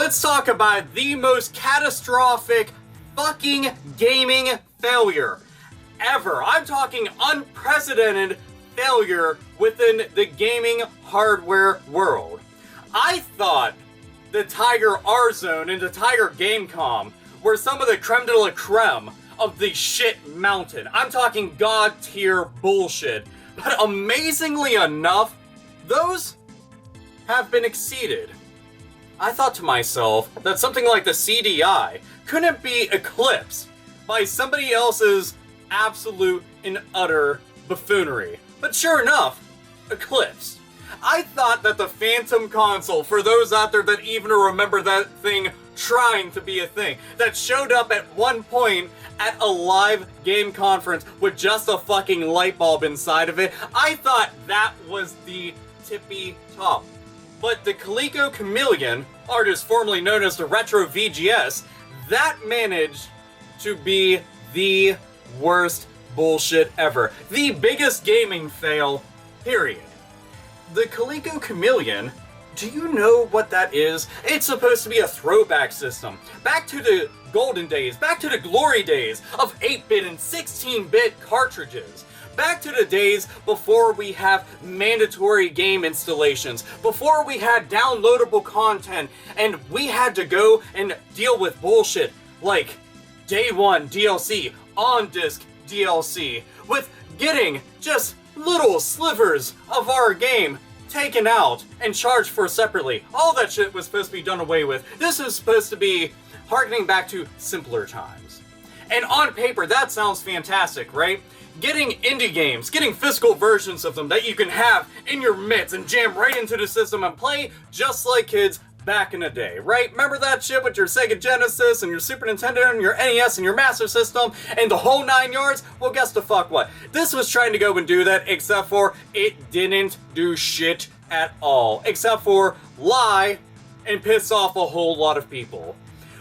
let's talk about the most catastrophic fucking gaming failure ever. I'm talking unprecedented failure within the gaming hardware world. I thought the Tiger R-Zone and the Tiger Gamecom were some of the creme de la creme of the shit mountain. I'm talking god tier bullshit. But amazingly enough, those have been exceeded. I thought to myself that something like the CDI couldn't be eclipsed by somebody else's absolute and utter buffoonery. But sure enough, eclipsed. I thought that the Phantom console, for those out there that even remember that thing trying to be a thing, that showed up at one point at a live game conference with just a fucking light bulb inside of it, I thought that was the tippy top. But the Coleco Chameleon, artist formerly known as the Retro VGS, that managed to be the worst bullshit ever. The biggest gaming fail, period. The Coleco Chameleon, do you know what that is? It's supposed to be a throwback system. Back to the golden days, back to the glory days of 8-bit and 16-bit cartridges. Back to the days before we have mandatory game installations, before we had downloadable content, and we had to go and deal with bullshit like Day 1 DLC, on-disc DLC, with getting just little slivers of our game taken out and charged for separately. All that shit was supposed to be done away with. This is supposed to be harkening back to simpler times. And on paper, that sounds fantastic, right? Getting indie games, getting physical versions of them that you can have in your midst and jam right into the system and play just like kids back in the day, right? Remember that shit with your Sega Genesis and your Super Nintendo and your NES and your Master System and the whole 9 yards? Well, guess the fuck what? This was trying to go and do that, except for it didn't do shit at all. Except for lie and piss off a whole lot of people.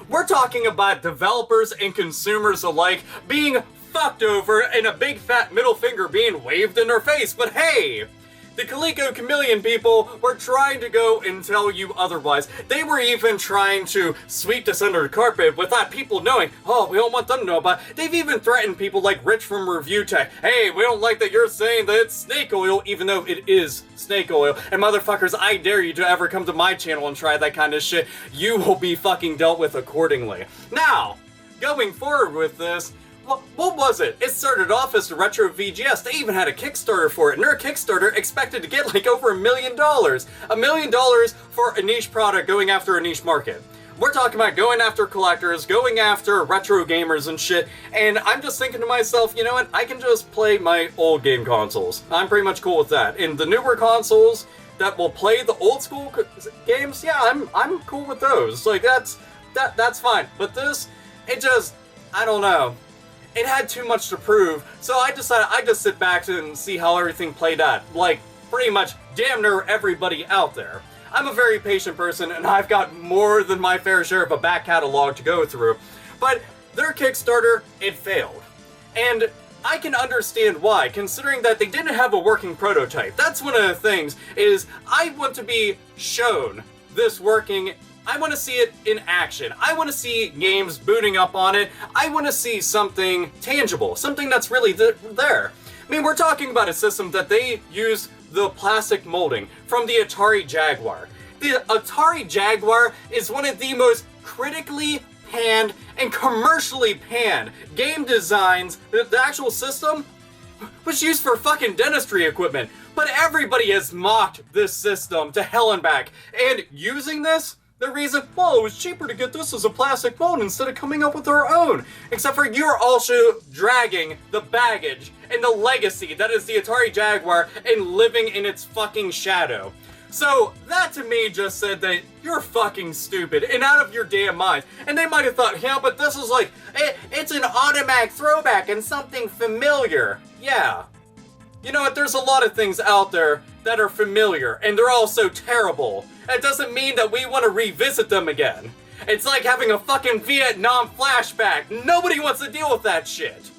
We're talking about developers and consumers alike being fucked over and a big fat middle finger being waved in their face. But hey, the Coleco Chameleon people were trying to go and tell you otherwise. They were even trying to sweep this under the carpet without people knowing. Oh, we don't want them to know about it. They've even threatened people like Rich from Review Tech. Hey, we don't like that you're saying that it's snake oil, even though it is snake oil. And motherfuckers, I dare you to ever come to my channel and try that kind of shit. You will be fucking dealt with accordingly. Now, going forward with this, what was it? It started off as the Retro VGS. They even had a Kickstarter for it, and their Kickstarter expected to get like over $1 million. $1 million for a niche product going after a niche market. We're talking about going after collectors, going after retro gamers and shit, and I'm just thinking to myself, you know what, I can just play my old game consoles. I'm pretty much cool with that. And the newer consoles that will play the old school games, yeah, I'm cool with those. Like, that's fine. But this, it just, I don't know. It had too much to prove, so I decided I'd just sit back and see how everything played out. Like, pretty much damn near everybody out there. I'm a very patient person, and I've got more than my fair share of a back catalog to go through. But their Kickstarter, it failed. And I can understand why, considering that they didn't have a working prototype. That's one of the things, is I want to be shown this working. I want to see it in action. I want to see games booting up on it. I want to see something tangible, something that's really there. I mean, we're talking about a system that they use the plastic molding from the Atari Jaguar. The Atari Jaguar is one of the most critically panned and commercially panned game designs. The actual system was used for fucking dentistry equipment, but everybody has mocked this system to hell and back. And using this, the reason, well, it was cheaper to get this as a plastic mold instead of coming up with our own. Except for you're also dragging the baggage and the legacy that is the Atari Jaguar and living in its fucking shadow. So that to me just said that you're fucking stupid and out of your damn mind. And they might have thought, yeah, but this is like, it's an automatic throwback and something familiar. Yeah. You know what, there's a lot of things out there that are familiar, and they're all so terrible. It doesn't mean that we want to revisit them again. It's like having a fucking Vietnam flashback. Nobody wants to deal with that shit.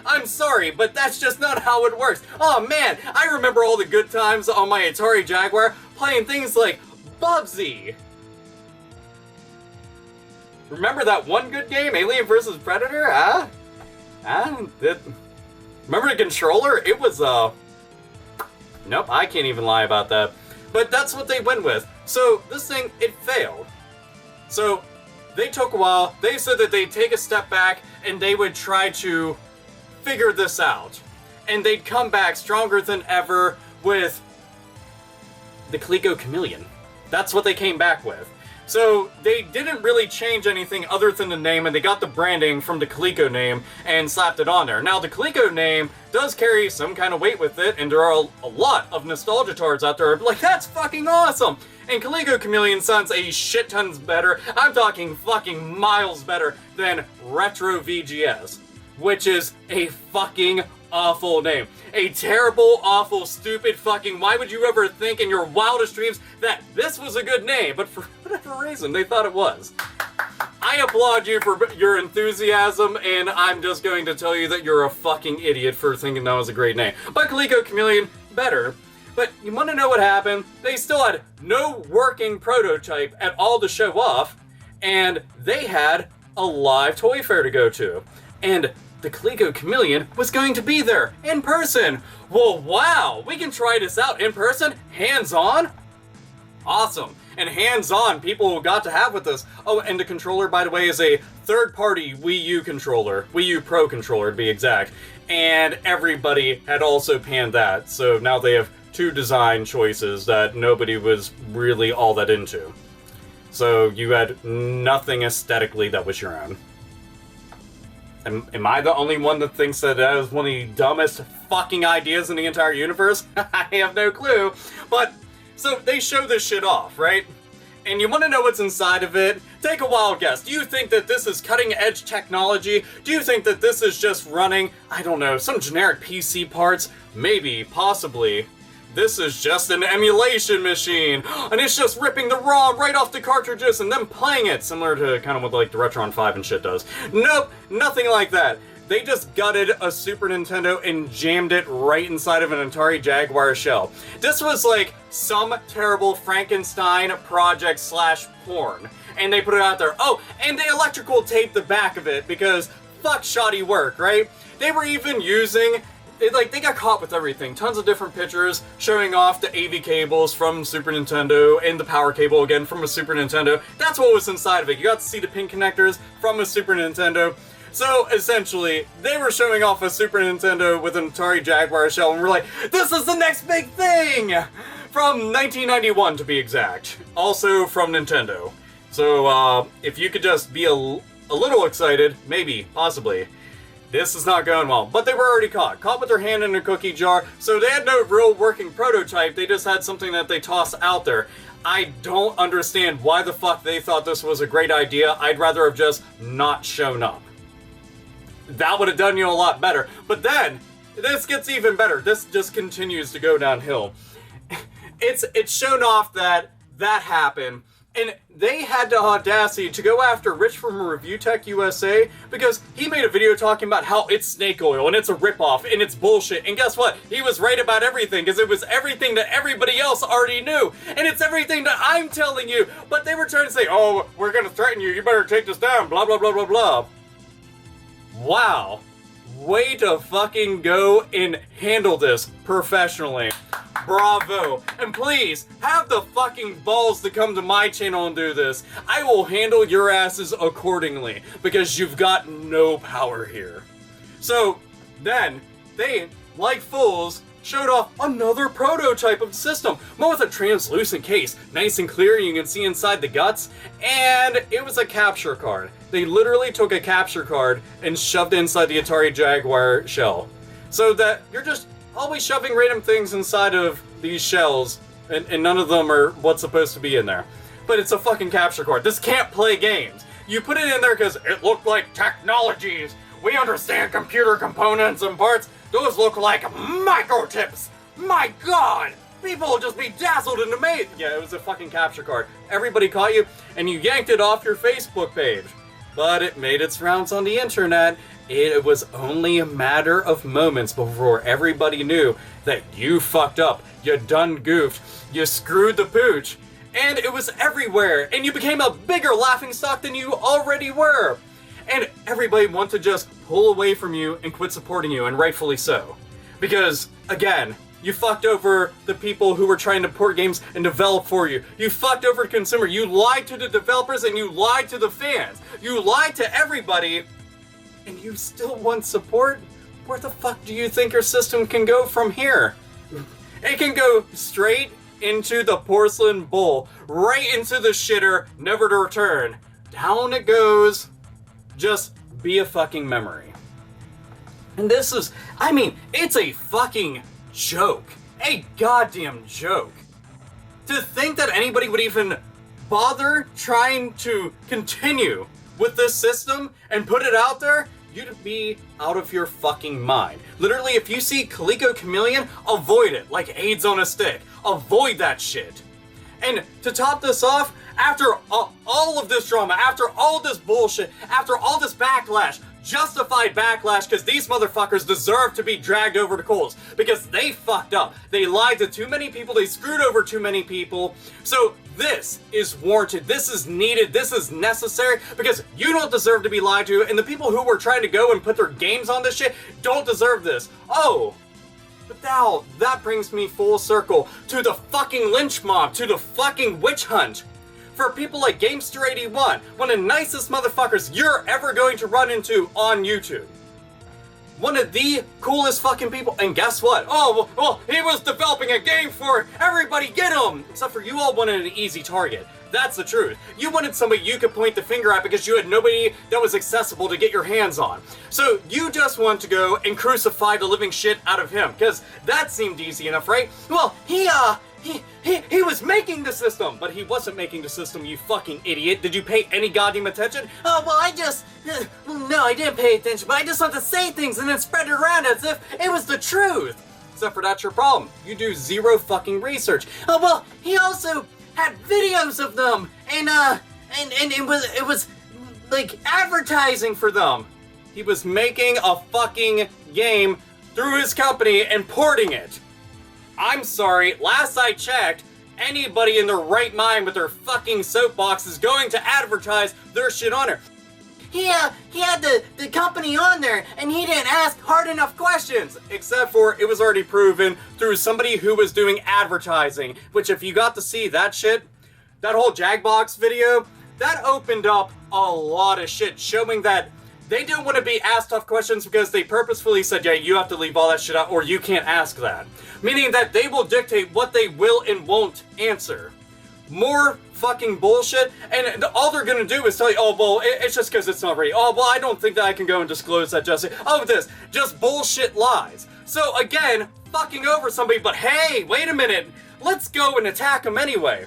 I'm sorry, but that's just not how it works. Oh man, I remember all the good times on my Atari Jaguar playing things like Bubsy. Remember that one good game, Alien vs. Predator? Huh? Remember the controller? It was, nope, I can't even lie about that. But that's what they went with. So, this thing, it failed. So, they took a while, they said that they'd take a step back, and they would try to figure this out. And they'd come back stronger than ever with the Coleco Chameleon. That's what they came back with. So they didn't really change anything other than the name, and they got the branding from the Coleco name and slapped it on there. Now, the Coleco name does carry some kind of weight with it, and there are a lot of nostalgia tards out there like, that's fucking awesome! And Coleco Chameleon sounds a shit tons better. I'm talking fucking miles better than Retro VGS, which is a fucking awful name. A terrible, awful, stupid fucking, why would you ever think in your wildest dreams that this was a good name? But for whatever reason, they thought it was. I applaud you for your enthusiasm, and I'm just going to tell you that you're a fucking idiot for thinking that was a great name. But Coleco Chameleon, better. But you want to know what happened? They still had no working prototype at all to show off, and they had a live toy fair to go to. And the Coleco Chameleon was going to be there, in person. Well, wow, we can try this out in person, hands-on? Awesome. And hands-on, people got to have with us. Oh, and the controller, by the way, is a third-party Wii U controller. Wii U Pro controller, to be exact. And everybody had also panned that, so now they have two design choices that nobody was really all that into. So you had nothing aesthetically that was your own. Am I the only one that thinks that that is one of the dumbest fucking ideas in the entire universe? I have no clue. But, so they show this shit off, right? And you want to know what's inside of it? Take a wild guess. Do you think that this is cutting edge technology? Do you think that this is just running, I don't know, some generic PC parts? Maybe, possibly. This is just an emulation machine, and it's just ripping the ROM right off the cartridges and then playing it, similar to kind of what like the Retron 5 and shit does. Nope, nothing like that. They just gutted a Super Nintendo and jammed it right inside of an Atari Jaguar shell. This was like some terrible Frankenstein project slash porn, and they put it out there. Oh, and they electrical taped the back of it because fuck shoddy work, right? They were even using... They got caught with everything. Tons of different pictures showing off the AV cables from Super Nintendo and the power cable again from a Super Nintendo. That's what was inside of it. You got to see the pin connectors from a Super Nintendo. So essentially, they were showing off a Super Nintendo with an Atari Jaguar shell, and we're like, this is the next big thing! From 1991 to be exact. Also from Nintendo. So if you could just be a little excited, maybe, possibly. This is not going well, but they were already caught with their hand in a cookie jar, so they had no real working prototype, they just had something that they tossed out there. I don't understand why the fuck they thought this was a great idea. I'd rather have just not shown up. That would have done you a lot better. But then, this gets even better. This just continues to go downhill. It's shown off that happened. And they had the audacity to go after Rich from Review Tech USA because he made a video talking about how it's snake oil and it's a ripoff and it's bullshit. And guess what? He was right about everything because it was everything that everybody else already knew. And it's everything that I'm telling you. But they were trying to say, oh, we're going to threaten you. You better take this down. Blah, blah, blah, blah, blah. Wow. Way to fucking go and handle this professionally. Bravo. And please, have the fucking balls to come to my channel and do this. I will handle your asses accordingly, because you've got no power here. So, then, they, like fools, showed off another prototype of the system. One with a translucent case, nice and clear, you can see inside the guts, and it was a capture card. They literally took a capture card and shoved it inside the Atari Jaguar shell. So that you're just always shoving random things inside of these shells, and none of them are what's supposed to be in there. But it's a fucking capture card. This can't play games. You put it in there because it looked like technologies. We understand computer components and parts. Those look like microchips. My god! People will just be dazzled and amazed. Yeah, it was a fucking capture card. Everybody caught you, and you yanked it off your Facebook page. But it made its rounds on the internet. It was only a matter of moments before everybody knew that you fucked up, you done goofed, you screwed the pooch, And it was everywhere, and you became a bigger laughingstock than you already were. And everybody wanted to just pull away from you and quit supporting you, and rightfully so. Because, again, you fucked over the people who were trying to port games and develop for you. You fucked over the consumer. You lied to the developers and you lied to the fans. You lied to everybody, and you still want support? Where the fuck do you think your system can go from here? It can go straight into the porcelain bowl, right into the shitter, never to return. Down it goes. Just be a fucking memory. And this is, I mean, it's a fucking joke. A goddamn joke. To think that anybody would even bother trying to continue with this system and put it out there, you'd be out of your fucking mind. Literally, if you see Coleco Chameleon, avoid it like AIDS on a stick. Avoid that shit. And to top this off, after all of this drama, after all this bullshit, after all this backlash, justified backlash, because these motherfuckers deserve to be dragged over to coals, because they fucked up. They lied to too many people, they screwed over too many people. So this is warranted, this is needed, this is necessary, because you don't deserve to be lied to, and the people who were trying to go and put their games on this shit don't deserve this. Oh, but now that brings me full circle to the fucking lynch mob, to the fucking witch hunt. For people like Gamester81, one of the nicest motherfuckers you're ever going to run into on YouTube. One of the coolest fucking people, and guess what? Oh, well, he was developing a game for everybody, get him! Except for you all wanted an easy target. That's the truth. You wanted somebody you could point the finger at because you had nobody that was accessible to get your hands on. So you just want to go and crucify the living shit out of him, because that seemed easy enough, right? Well, he was making the system, but he wasn't making the system, you fucking idiot. Did you pay any goddamn attention? Oh, well, no, I didn't pay attention, but I just want to say things and then spread it around as if it was the truth. Except for that's your problem. You do zero fucking research. Oh, well, he also had videos of them, and it was like advertising for them. He was making a fucking game through his company and porting it. I'm sorry, last I checked, anybody in their right mind with their fucking soapbox is going to advertise their shit on her. He had the company on there, and he didn't ask hard enough questions. Except for it was already proven through somebody who was doing advertising, which if you got to see that shit, that whole Jackbox video, that opened up a lot of shit, showing that they didn't want to be asked tough questions because they purposefully said, yeah, you have to leave all that shit out or you can't ask that. Meaning that they will dictate what they will and won't answer. More fucking bullshit, and all they're gonna do is tell you, oh, well, it's just because it's not ready. Oh, well, I don't think that I can go and disclose that just... Oh, this. Just bullshit lies. So, again, fucking over somebody, but hey, wait a minute. Let's go and attack them anyway.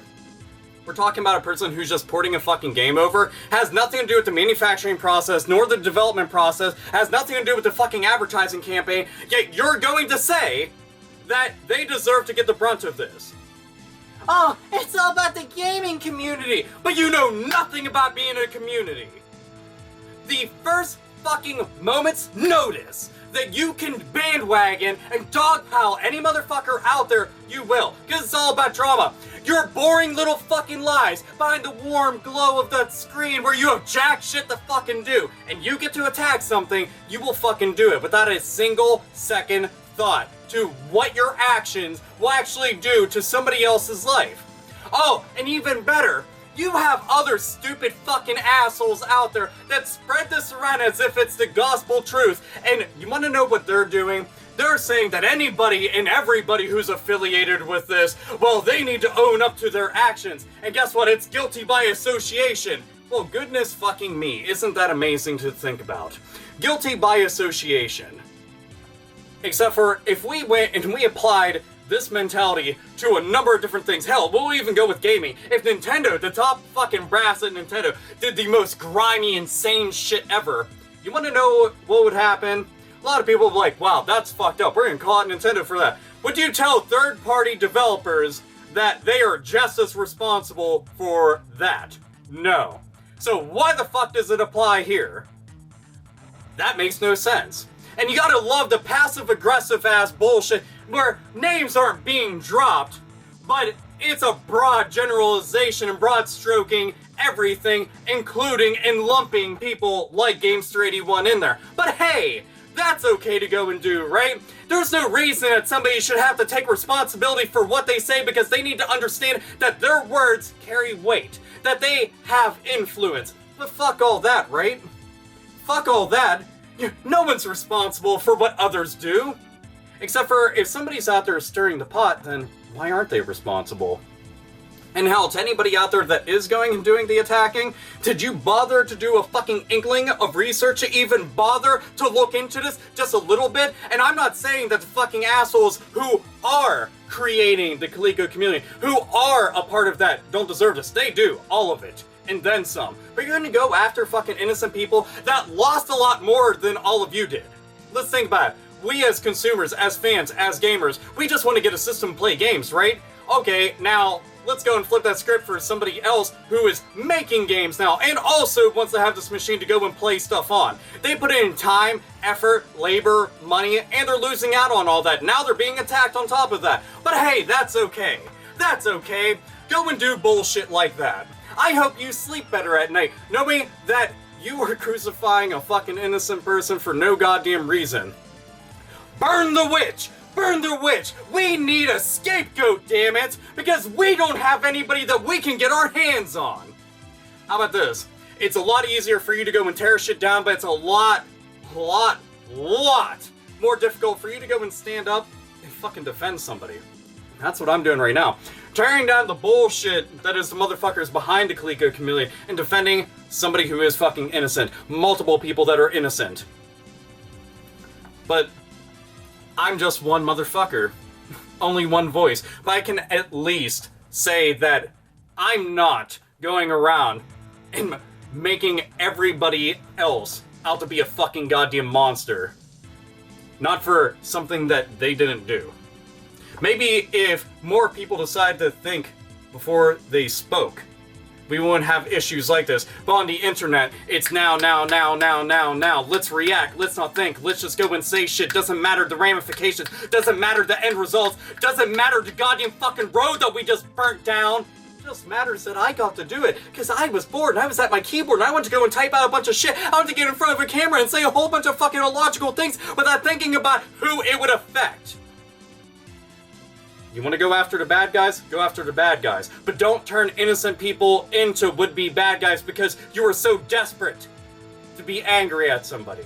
We're talking about a person who's just porting a fucking game over, has nothing to do with the manufacturing process, nor the development process, has nothing to do with the fucking advertising campaign, yet you're going to say that they deserve to get the brunt of this. Oh, it's all about the gaming community, but you know nothing about being a community. The first fucking moment's notice that you can bandwagon and dogpile any motherfucker out there, you will, because it's all about drama. Your boring little fucking lies behind the warm glow of that screen where you have jack shit to fucking do, and you get to attack something, you will fucking do it without a single second thought to what your actions will actually do to somebody else's life. Oh, and even better, you have other stupid fucking assholes out there that spread this around as if it's the gospel truth, and you want to know what they're doing? They're saying that anybody and everybody who's affiliated with this, well, they need to own up to their actions, and guess what? It's guilty by association. Well, goodness fucking me, isn't that amazing to think about? Guilty by association. Except for if we went and we applied this mentality to a number of different things. Hell, we'll even go with gaming. If Nintendo, the top fucking brass at Nintendo, did the most grimy, insane shit ever, you want to know what would happen? A lot of people will be like, wow, that's fucked up. We're gonna call out Nintendo for that. Would you tell third-party developers that they are just as responsible for that? No. So why the fuck does it apply here? That makes no sense. And you gotta love the passive-aggressive ass bullshit where names aren't being dropped, but It's a broad generalization and broad stroking everything, including and lumping people like Gamester81 in there. But hey, that's okay to go and do, right? There's no reason that somebody should have to take responsibility for what they say, because they need to understand that their words carry weight, that they have influence. But fuck all that, right? Fuck all that. No one's responsible for what others do. Except for if somebody's out there stirring the pot, then why aren't they responsible? And hell, to anybody out there that is going and doing the attacking, did you bother to do a fucking inkling of research to even bother to look into this just a little bit? And I'm not saying that the fucking assholes who are creating the Coleco Chameleon, who are a part of that, don't deserve this. They do, all of it, and then some. But you're gonna go after fucking innocent people that lost a lot more than all of you did. Let's think about it. We as consumers, as fans, as gamers, we just want to get a system to play games, right? Okay, now let's go and flip that script for somebody else who is making games now and also wants to have this machine to go and play stuff on. They put in time, effort, labor, money, and they're losing out on all that. Now they're being attacked on top of that. But hey, that's okay. That's okay. Go and do bullshit like that. I hope you sleep better at night, knowing that you were crucifying a fucking innocent person for no goddamn reason. Burn the witch! Burn the witch! We need a scapegoat, damn it! Because we don't have anybody that we can get our hands on! How about this? It's a lot easier for you to go and tear shit down, but it's a lot more difficult for you to go and stand up and fucking defend somebody. That's what I'm doing right now. Tearing down the bullshit that is the motherfuckers behind the Coleco Chameleon and defending somebody who is fucking innocent. Multiple people that are innocent. But I'm just one motherfucker. Only one voice. But I can at least say that I'm not going around and making everybody else out to be a fucking goddamn monster. Not for something that they didn't do. Maybe if more people decide to think before they spoke, we wouldn't have issues like this. But on the internet, it's now. Let's react. Let's not think. Let's just go and say shit. Doesn't matter the ramifications. Doesn't matter the end results. Doesn't matter the goddamn fucking road that we just burnt down. It just matters that I got to do it. Because I was bored and I was at my keyboard and I wanted to go and type out a bunch of shit. I wanted to get in front of a camera and say a whole bunch of fucking illogical things without thinking about who it would affect. You want to go after the bad guys? Go after the bad guys. But don't turn innocent people into would-be bad guys because you are so desperate to be angry at somebody.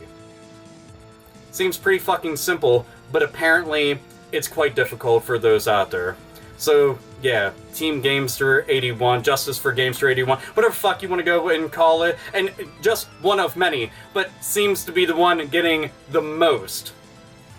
Seems pretty fucking simple, but apparently it's quite difficult for those out there. So, yeah, Team Gamester81, Justice for Gamester81, whatever fuck you want to go and call it, and just one of many, but seems to be the one getting the most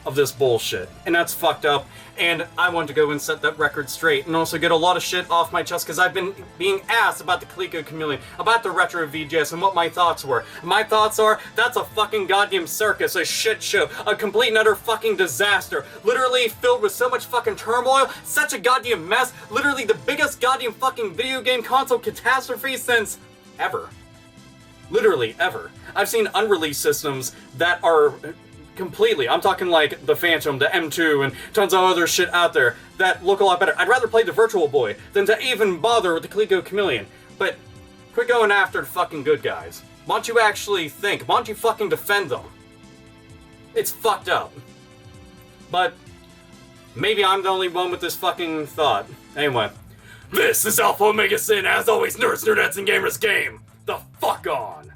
of this bullshit. And that's fucked up, and I want to go and set that record straight, and also get a lot of shit off my chest, because I've been being asked about the Coleco Chameleon, about the Retro VGS, and what my thoughts were. My thoughts are, that's a fucking goddamn circus, a shit show, a complete and utter fucking disaster, literally filled with so much fucking turmoil, such a goddamn mess, literally the biggest goddamn fucking video game console catastrophe since ever. Literally ever. I've seen unreleased systems that are completely, I'm talking like the Phantom, the M2, and tons of other shit out there that look a lot better. I'd rather play the Virtual Boy than to even bother with the Coleco Chameleon. But quit going after the fucking good guys. Why don't you actually think? Why don't you fucking defend them? It's fucked up. But maybe I'm the only one with this fucking thought. Anyway, this is AlphaOmegaSin, as always, nerds, nerdettes, and gamers game the fuck on.